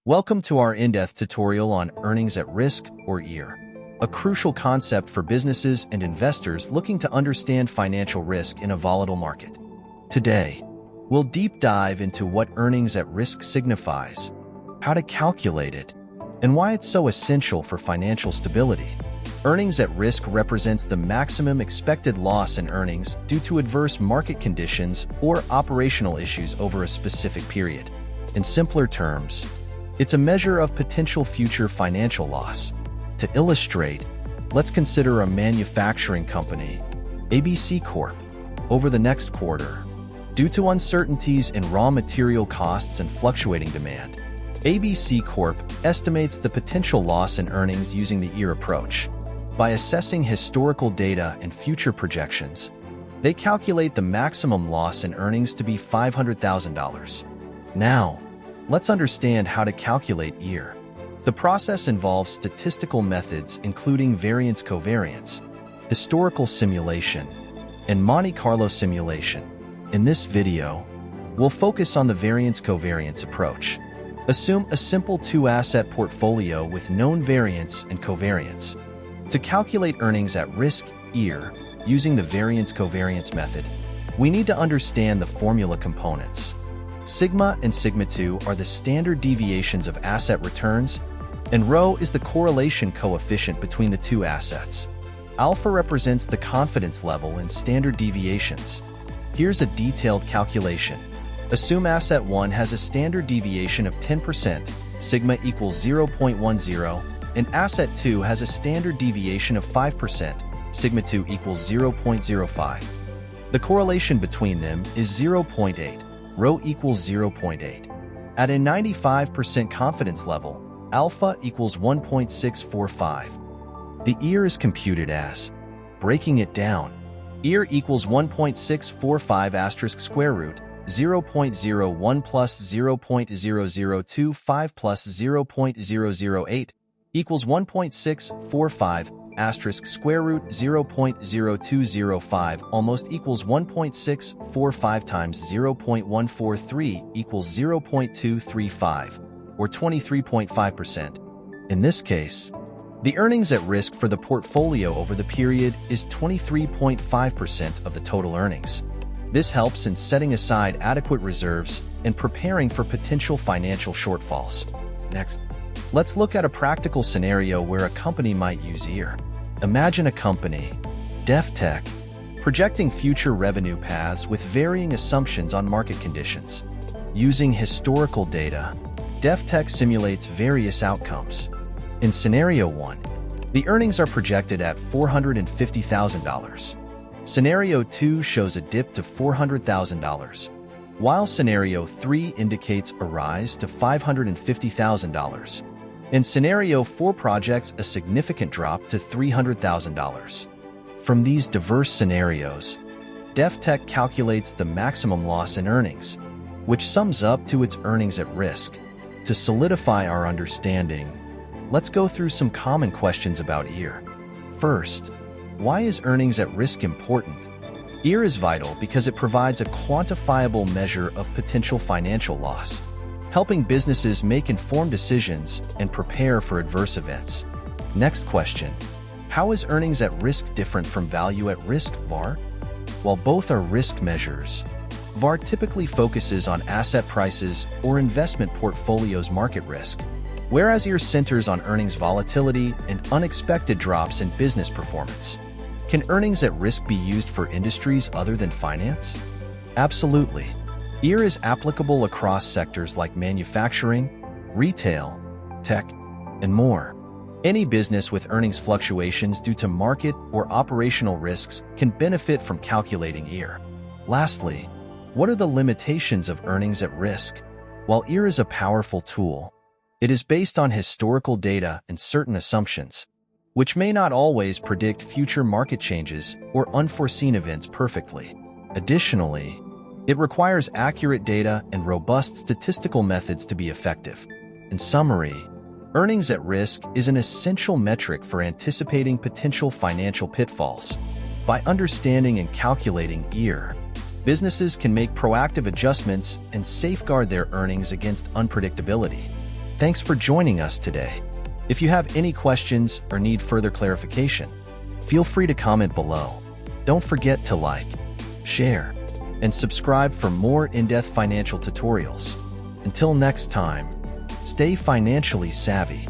Welcome to our in-depth tutorial on earnings at risk, or EAR, a crucial concept for businesses and investors looking to understand financial risk in a volatile market. Today, we'll deep dive into what earnings at risk signifies, how to calculate it, and why it's so essential for financial stability. Earnings at risk represents the maximum expected loss in earnings due to adverse market conditions or operational issues over a specific period. In simpler terms, it's a measure of potential future financial loss. To illustrate, let's consider a manufacturing company, ABC Corp. Over the next quarter, due to uncertainties in raw material costs and fluctuating demand, ABC Corp. estimates the potential loss in earnings using the EAR approach. By assessing historical data and future projections, they calculate the maximum loss in earnings to be $500,000. Now, let's understand how to calculate EAR. The process involves statistical methods including variance-covariance, historical simulation, and Monte Carlo simulation. In this video, we'll focus on the variance-covariance approach. Assume a simple two-asset portfolio with known variance and covariance. To calculate earnings at risk, EAR, using the variance-covariance method, we need to understand the formula components. Sigma and sigma-2 are the standard deviations of asset returns, and rho is the correlation coefficient between the two assets. Alpha represents the confidence level in standard deviations. Here's a detailed calculation. Assume asset 1 has a standard deviation of 10%, sigma equals 0.10, and asset 2 has a standard deviation of 5%, sigma 2 equals 0.05. The correlation between them is 0.8, rho equals 0.8. At a 95% confidence level, alpha equals 1.645. The EAR is computed as, breaking it down, EAR equals 1.645 asterisk square root 0.01 plus 0.0025 plus 0.008 equals 1.645 asterisk square root 0.0205 almost equals 1.645 times 0.143 equals 0.235, or 23.5%. In this case, the earnings at risk for the portfolio over the period is 23.5% of the total earnings. This helps in setting aside adequate reserves and preparing for potential financial shortfalls. Next, let's look at a practical scenario where a company might use EAR. Imagine a company, DefTech, projecting future revenue paths with varying assumptions on market conditions. Using historical data, DefTech simulates various outcomes. In Scenario 1, the earnings are projected at $450,000. Scenario 2 shows a dip to $400,000, while Scenario 3 indicates a rise to $550,000. And Scenario 4 projects a significant drop to $300,000. From these diverse scenarios, DefTech calculates the maximum loss in earnings, which sums up to its earnings at risk. To solidify our understanding, let's go through some common questions about EAR. First, why is earnings at risk important? EAR is vital because it provides a quantifiable measure of potential financial loss, helping businesses make informed decisions and prepare for adverse events. Next question, how is earnings at risk different from value at risk, VAR? While both are risk measures, VAR typically focuses on asset prices or investment portfolios' market risk, whereas EAR centers on earnings volatility and unexpected drops in business performance. Can earnings at risk be used for industries other than finance? Absolutely. EAR is applicable across sectors like manufacturing, retail, tech, and more. Any business with earnings fluctuations due to market or operational risks can benefit from calculating EAR. Lastly, what are the limitations of earnings at risk? While EAR is a powerful tool, it is based on historical data and certain assumptions, which may not always predict future market changes or unforeseen events perfectly. Additionally, it requires accurate data and robust statistical methods to be effective. In summary, earnings at risk is an essential metric for anticipating potential financial pitfalls. By understanding and calculating EAR, businesses can make proactive adjustments and safeguard their earnings against unpredictability. Thanks for joining us today. If you have any questions or need further clarification, feel free to comment below. Don't forget to like, share, and subscribe for more in-depth financial tutorials. Until next time, stay financially savvy.